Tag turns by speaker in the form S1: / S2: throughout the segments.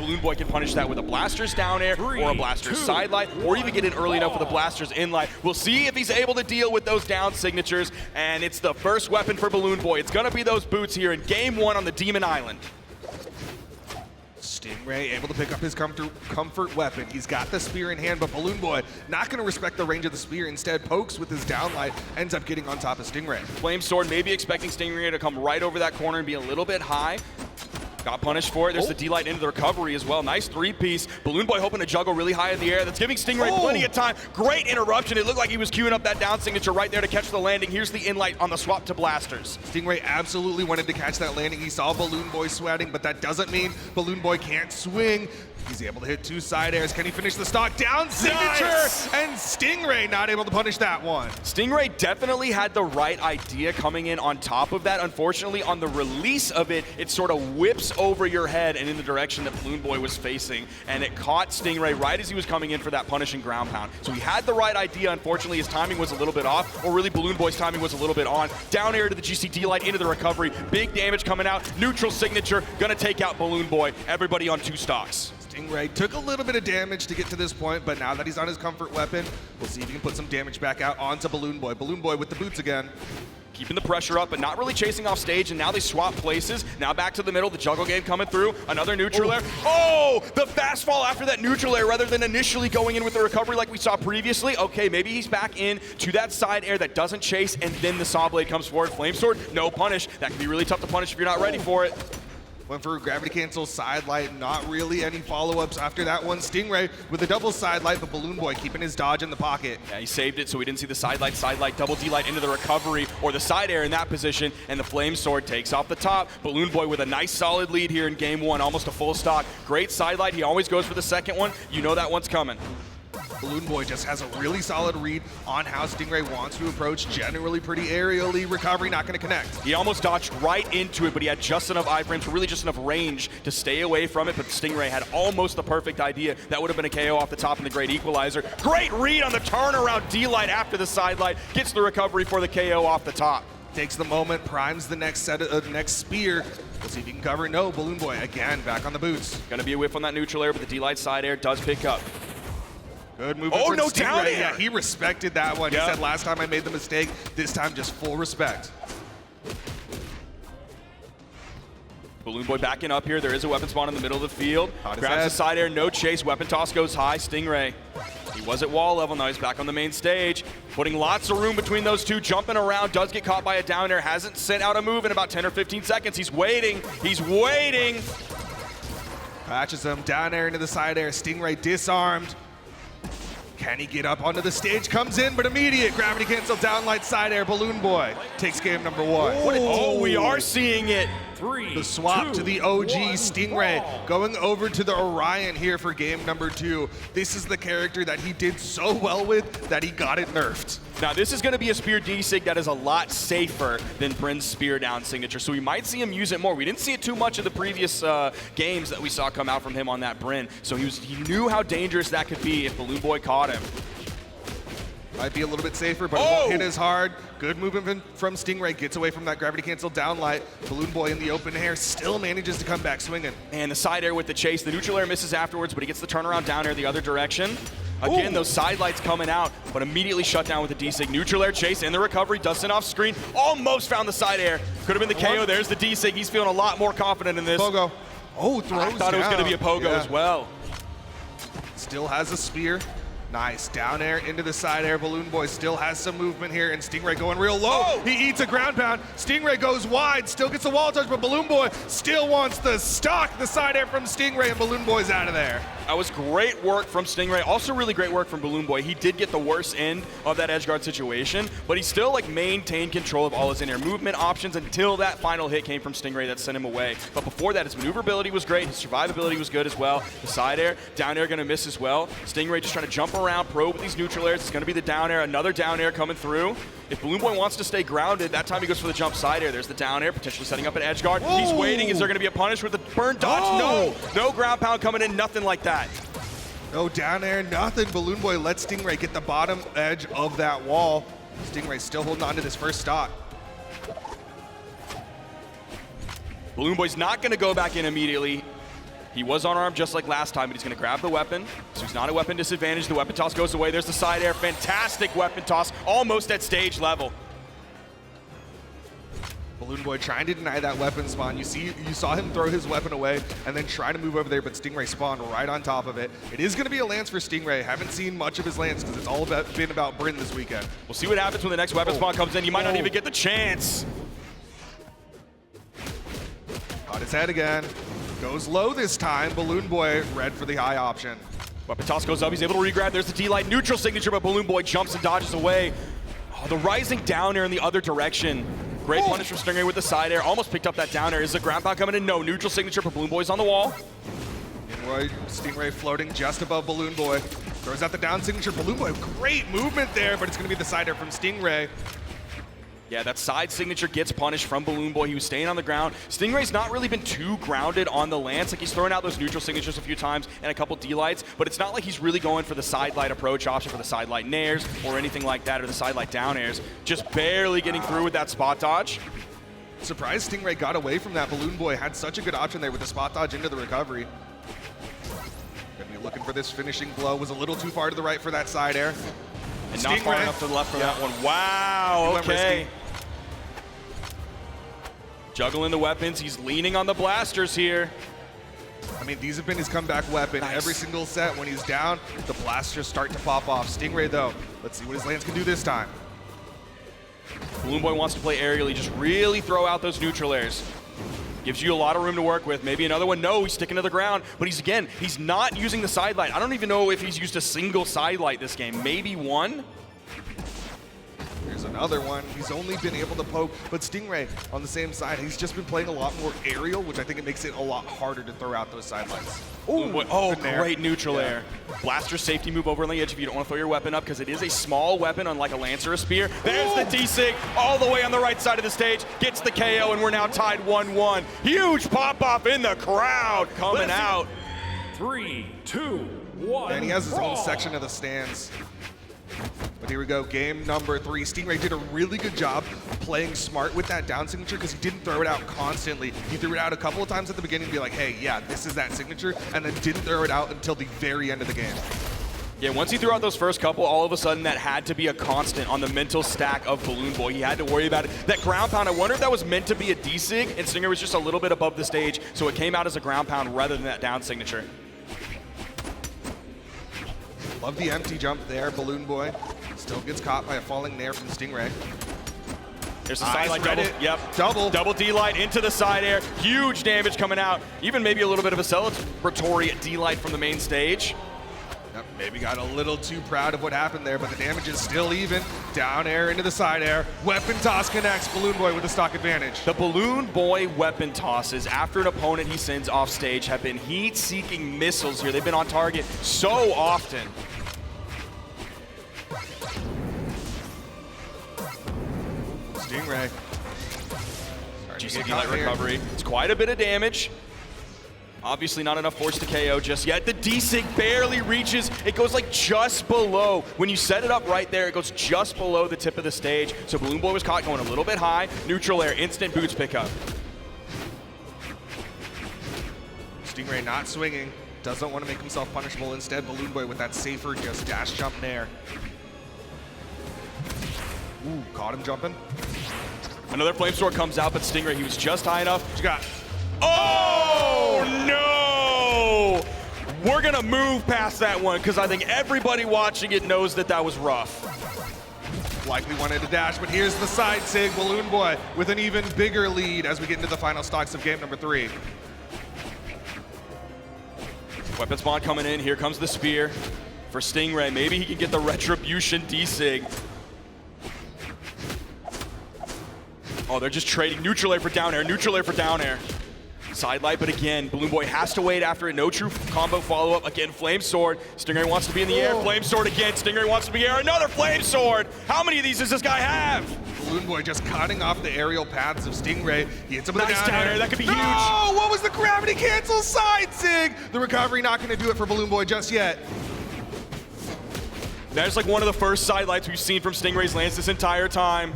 S1: BalloonBoy can punish that with a Blaster's down air or a Blaster's side light, or even get in early enough with a Blaster's in light. We'll see if he's able to deal with those down signatures, and it's the first weapon for BalloonBoy. It's going to be those boots here in Game 1 on the Demon Island.
S2: Stingray able to pick up his comfort weapon. He's got the spear in hand, but BalloonBoy not going to respect the range of the spear. Instead, pokes with his downlight, ends up getting on top of Stingray.
S1: Flame Sword maybe expecting Stingray to come right over that corner and be a little bit high. Got punished for it. There's the D-Light into the recovery as well. Nice three-piece. BalloonBoy hoping to juggle really high in the air. That's giving Stingray plenty of time. Great interruption. It looked like he was queuing up that down signature right there to catch the landing. Here's the in-light on the swap to Blasters.
S2: Stingray absolutely wanted to catch that landing. He saw BalloonBoy sweating, but that doesn't mean BalloonBoy can't swing. He's able to hit 2 side airs. Can he finish the stock? Down signature! Nice. And Stingray not able to punish that one.
S1: Stingray definitely had the right idea coming in on top of that. Unfortunately, on the release of it, it sort of whips over your head and in the direction that BalloonBoy was facing, and it caught Stingray right as he was coming in for that punishing ground pound. So he had the right idea. Unfortunately, his timing was a little bit off, or really BalloonBoy's timing was a little bit on. Down air to the GCD light into the recovery. Big damage coming out. Neutral signature. Gonna take out BalloonBoy. Everybody on 2 stocks.
S2: Stingray took a little bit of damage to get to this point, but now that he's on his comfort weapon, we'll see if he can put some damage back out onto BalloonBoy. BalloonBoy with the boots again.
S1: Keeping the pressure up, but not really chasing off stage, and now they swap places. Now back to the middle, the juggle game coming through. Another neutral air. Oh, the fast fall after that neutral air rather than initially going in with the recovery like we saw previously. Okay, maybe he's back in to that side air that doesn't chase, and then the saw blade comes forward. Flame Sword, no punish. That can be really tough to punish if you're not ready for it.
S2: Went for a gravity cancel, side light, not really any follow-ups after that one. Stingray with a double side light, but BalloonBoy keeping his dodge in the pocket.
S1: Yeah, he saved it so we didn't see the side light, double D-light into the recovery, or the side air in that position, and the Flame Sword takes off the top. BalloonBoy with a nice solid lead here in Game 1, almost a full stock. Great side light, he always goes for the second one. You know that one's coming.
S2: BalloonBoy just has a really solid read on how Stingray wants to approach, generally pretty aerially. Recovery not going to connect.
S1: He almost dodged right into it, but he had just enough iframes, really just enough range to stay away from it, but Stingray had almost the perfect idea. That would have been a KO off the top and the great equalizer. Great read on the turnaround D-light after the side light, gets the recovery for the KO off the top.
S2: Takes the moment, primes the next set of next spear. We'll see if he can cover. No, BalloonBoy again back on the boots.
S1: Gonna be a whiff on that neutral air, but the D-light side air does pick up.
S2: Good movement from Stingray. Down air. Yeah, he respected that one. Yep. He said last time I made the mistake, this time just full respect.
S1: BalloonBoy backing up here. There is a weapon spawn in the middle of the field. Grabs the side air, no chase. Weapon toss goes high. Stingray. He was at wall level, now he's back on the main stage. Putting lots of room between those two, jumping around, does get caught by a down air, hasn't sent out a move in about 10 or 15 seconds. He's waiting, he's waiting.
S2: Patches him, down air into the side air, Stingray disarmed. Can he get up onto the stage? Comes in, but immediate gravity cancel, downlight side air. BalloonBoy takes game number 1.
S1: Oh, we are seeing it.
S2: The swap to the OG Stingray, going over to the Orion here for game number 2. This is the character that he did so well with that he got it nerfed.
S1: Now this is going to be a spear D-Sig that is a lot safer than Bryn's spear down signature, so we might see him use it more. We didn't see it too much in the previous games that we saw come out from him on that Bryn, so he knew how dangerous that could be if BalloonBoy caught him.
S2: Might be a little bit safer, but it won't hit as hard. Good movement from Stingray, gets away from that gravity cancel downlight. BalloonBoy in the open air still manages to come back swinging.
S1: And the side air with the chase. The neutral air misses afterwards, but he gets the turnaround down air the other direction. Again, those side lights coming out, but immediately shut down with the D-Sig. Neutral air chase in the recovery, Dustin off screen. Almost found the side air. Could have been the KO. There's the D-Sig. He's feeling a lot more confident in this.
S2: Pogo. Oh, throws
S1: I thought it was going to be a Pogo as well.
S2: Still has a spear. Nice, down air into the side air. BalloonBoy still has some movement here, and Stingray going real low. He eats a ground pound. Stingray goes wide, still gets a wall touch, but BalloonBoy still wants the stock. The side air from Stingray, and BalloonBoy's out of there.
S1: That was great work from Stingray. Also really great work from BalloonBoy. He did get the worst end of that edge guard situation, but he still maintained control of all his in-air movement options until that final hit came from Stingray that sent him away. But before that, his maneuverability was great. His survivability was good as well. The side air, down air gonna miss as well. Stingray just trying to jump around, probe with these neutral airs. It's gonna be the down air, another down air coming through. If BalloonBoy wants to stay grounded, that time he goes for the jump side air. There's the down air, potentially setting up an edge guard. He's waiting. Is there gonna be a punish with the burn dodge? No ground pound coming in, nothing like that.
S2: No down air, nothing. BalloonBoy lets Stingray get the bottom edge of that wall. Stingray still holding on to this first stock.
S1: BalloonBoy's not going to go back in immediately. He was unarmed just like last time, but he's going to grab the weapon. So he's not a weapon disadvantage. The weapon toss goes away. There's the side air. Fantastic weapon toss, almost at stage level.
S2: BalloonBoy trying to deny that weapon spawn. You saw him throw his weapon away and then try to move over there, but Stingray spawned right on top of it. It is going to be a lance for Stingray. Haven't seen much of his lance because it's all been about Bryn this weekend.
S1: We'll see what happens when the next weapon spawn comes in. You might not even get the chance.
S2: Caught his head again. Goes low this time. BalloonBoy red for the high option.
S1: Weapon toss goes up. He's able to regrab. There's the D-Light neutral signature, but BalloonBoy jumps and dodges away. Oh, the rising down air in the other direction. Great punish from Stingray with the side air. Almost picked up that down air. Is the ground pound coming in? No. Neutral signature, but BalloonBoy's on the wall.
S2: Stingray floating just above BalloonBoy. Throws out the down signature. BalloonBoy, great movement there, but it's going to be the side air from Stingray.
S1: Yeah, that side signature gets punished from BalloonBoy. He was staying on the ground. Stingray's not really been too grounded on the lance. Like, he's throwing out those neutral signatures a few times and a couple D-lights, but it's not like he's really going for the side light approach option for the side light nairs or anything like that, or the side light down airs. Just barely getting through with that spot dodge.
S2: Surprised Stingray got away from that. BalloonBoy had such a good option there with the spot dodge into the recovery. Gonna be looking for this finishing blow. Was a little too far to the right for that side air.
S1: And not far enough to the left for that one. Wow, okay. Juggling the weapons. He's leaning on the blasters here.
S2: I mean, these have been his comeback weapon.
S1: Nice.
S2: Every single set when he's down, the blasters start to pop off. Stingray, though, let's see what his lance can do this time.
S1: BalloonBoy wants to play aerially, just really throw out those neutral airs. Gives you a lot of room to work with. Maybe another one. No, he's sticking to the ground. But he's not using the side light. I don't even know if he's used a single side light this game. Maybe one.
S2: Here's another one. He's only been able to poke, but Stingray on the same side, he's just been playing a lot more aerial, which I think it makes it a lot harder to throw out those side lights.
S1: Oh, great neutral air. Blaster safety move over on the edge if you don't want to throw your weapon up, because it is a small weapon, unlike a lance or a spear. There's the D-Sig all the way on the right side of the stage. Gets the KO, and we're now tied 1-1. Huge pop-off in the crowd coming out.
S3: 3, 2, 1.
S2: And he has his own section of the stands. But here we go, game number 3. Stingray did a really good job playing smart with that down signature because he didn't throw it out constantly. He threw it out a couple of times at the beginning to be like, hey, yeah, this is that signature, and then didn't throw it out until the very end of the game.
S1: Yeah, once he threw out those first couple, all of a sudden that had to be a constant on the mental stack of BalloonBoy. He had to worry about it. That ground pound, I wonder if that was meant to be a D-Sig, and Stingray was just a little bit above the stage, so it came out as a ground pound rather than that down signature.
S2: Love the empty jump there, BalloonBoy. Still gets caught by a falling nair from Stingray.
S1: There's the side light double. Yep. Double D-light into the side air. Huge damage coming out. Even maybe a little bit of a celebratory D-light from the main stage.
S2: Yep, maybe got a little too proud of what happened there, but the damage is still even. Down air into the side air. Weapon toss connects. BalloonBoy with the stock advantage.
S1: The BalloonBoy weapon tosses after an opponent he sends off stage have been heat-seeking missiles here. They've been on target so often.
S2: Stingray.
S1: GC D-Light recovery. It's quite a bit of damage. Obviously not enough force to KO just yet. The D-Sig barely reaches. It goes like just below. When you set it up right there, it goes just below the tip of the stage. So BalloonBoy was caught going a little bit high. Neutral air, instant boots pickup.
S2: Stingray not swinging. Doesn't want to make himself punishable. Instead, BalloonBoy with that safer just dash jump nair. Ooh, caught him jumping.
S1: Another flame sword comes out, but Stingray, he was just high enough.
S2: What you got?
S1: Oh, no! We're going to move past that one because I think everybody watching it knows that that was rough.
S2: Likely wanted to dash, but here's the side sig. BalloonBoy with an even bigger lead as we get into the final stocks of game number 3.
S1: Weapon spawn coming in. Here comes the spear for Stingray. Maybe he can get the Retribution D-Sig. Oh, they're just trading neutral air for down air, neutral air for down air. Side light, but again, BalloonBoy has to wait after it. No true combo follow-up. Again, Flame Sword. Stingray wants to be in the air. Flame Sword again. Stingray wants to be air. Another Flame Sword. How many of these does this guy have?
S2: BalloonBoy just cutting off the aerial paths of Stingray. He hits him with
S1: Nice
S2: the down
S1: air. That could be huge.
S2: Oh, what was the gravity cancel side sig? The recovery not going to do it for BalloonBoy just yet.
S1: That's like one of the first side lights we've seen from Stingray's lance this entire time.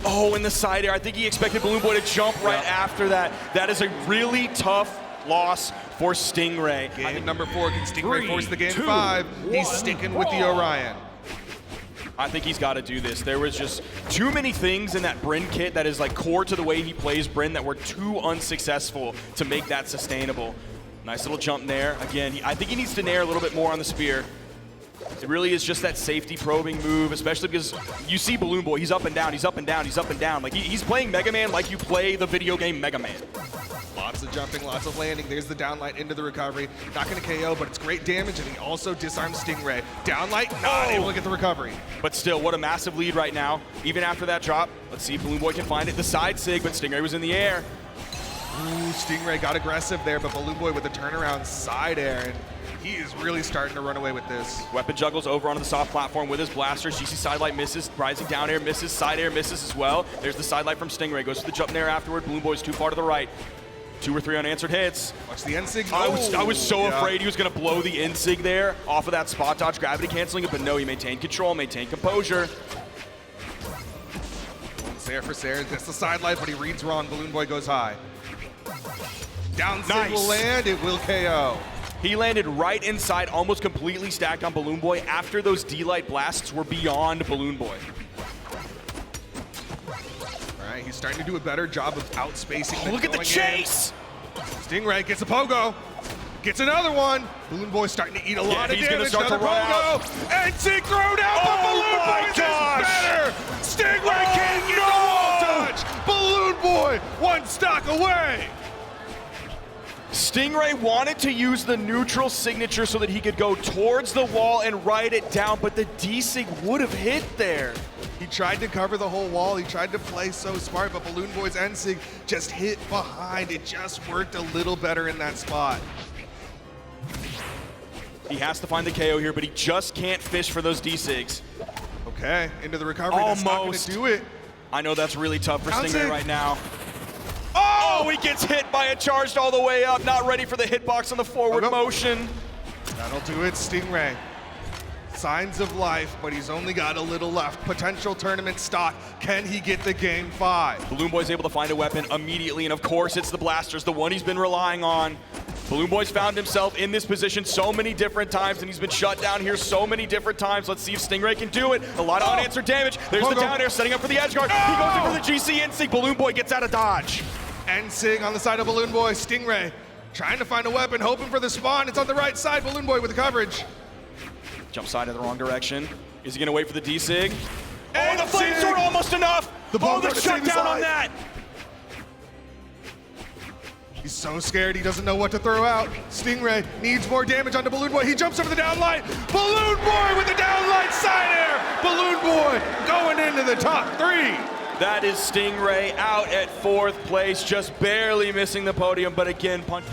S1: Oh, in the side air. I think he expected BalloonBoy to jump right after that. That is a really tough loss for Stingray.
S2: Game number 4, can Stingray
S3: 3,
S2: force the game
S3: 2,
S2: 5? He's
S3: 1,
S2: sticking with the
S3: ball.
S2: Orion.
S1: I think he's got to do this. There was just too many things in that Bryn kit that is like core to the way he plays Bryn that were too unsuccessful to make that sustainable. Nice little jump there. Again, I think he needs to nair a little bit more on the spear. It really is just that safety probing move, especially because you see BalloonBoy, he's up and down, he's up and down, he's up and down. Like he's playing Mega Man like you play the video game Mega Man.
S2: Lots of jumping, lots of landing. There's the downlight into the recovery. Not going to KO, but it's great damage, and he also disarms Stingray. Downlight, not able to get the recovery.
S1: But still, what a massive lead right now. Even after that drop, let's see if BalloonBoy can find it. The side sig, but Stingray was in the air.
S2: Ooh, Stingray got aggressive there, but BalloonBoy with a turnaround side air, and he is really starting to run away with this.
S1: Weapon juggles over onto the soft platform with his blasters. GC sidelight misses, rising down air misses, side air misses as well. There's the sidelight from Stingray, goes to the jump nair afterward. BalloonBoy's too far to the right. 2 or 3 unanswered hits.
S2: Watch the N-Sig.
S1: I was so
S2: Yeah.
S1: afraid he was going to blow the N-Sig there off of that spot dodge, gravity canceling it, but no, he maintained control, maintained composure.
S2: Sair for Sair, that's the side light, but he reads wrong. BalloonBoy goes high. Down sig will land, it will KO.
S1: He landed right inside, almost completely stacked on BalloonBoy after those D-Light blasts were beyond BalloonBoy.
S2: All right, he's starting to do a better job of outspacing.
S1: Look at the chase!
S2: Stingray gets a pogo, gets another one. BalloonBoy starting to eat a lot of
S1: he's gonna
S2: damage.
S1: start to
S2: Another
S1: run out.
S2: pogo, and Sig thrown out, but BalloonBoy is better. Stingray can't get the wall touch. BalloonBoy 1 stock away.
S1: Stingray wanted to use the neutral signature so that he could go towards the wall and write it down, but the D-Sig would have hit there.
S2: He tried to cover the whole wall. He tried to play so smart, but BalloonBoy's N-Sig just hit behind. It just worked a little better in that spot.
S1: He has to find the KO here, but he just can't fish for those D-Sigs.
S2: Okay, into the recovery. That's not going to do it.
S1: I know that's really tough for
S2: Down
S1: Stingray
S2: sig.
S1: right now. Oh, he gets hit by a charged all the way up, not ready for the hitbox on the forward motion.
S2: That'll do it, Stingray. Signs of life, but he's only got a little left. Potential tournament stock. Can he get the game 5?
S1: BalloonBoy's able to find a weapon immediately, and of course it's the blasters, the one he's been relying on. BalloonBoy's found himself in this position so many different times, and he's been shut down here so many different times. Let's see if Stingray can do it. A lot of unanswered damage. There's the down air, setting up for the edge guard. He goes in for the GC N-Sig. BalloonBoy gets out of dodge.
S2: N-Sig on the side of BalloonBoy. Stingray trying to find a weapon, hoping for the spawn. It's on the right side. BalloonBoy with the coverage.
S1: Jump side in the wrong direction. Is he gonna wait for the D-Sig? Oh, the
S2: N-Sig.
S1: flame sword almost enough.
S2: The ball
S1: the
S2: to save his
S1: shutdown on
S2: life.
S1: that.
S2: He's so scared he doesn't know what to throw out. Stingray needs more damage onto BalloonBoy. He jumps over the downlight. BalloonBoy with the downlight side air. BalloonBoy going into the top 3.
S1: That is Stingray out at 4th place, just barely missing the podium, but again, punch.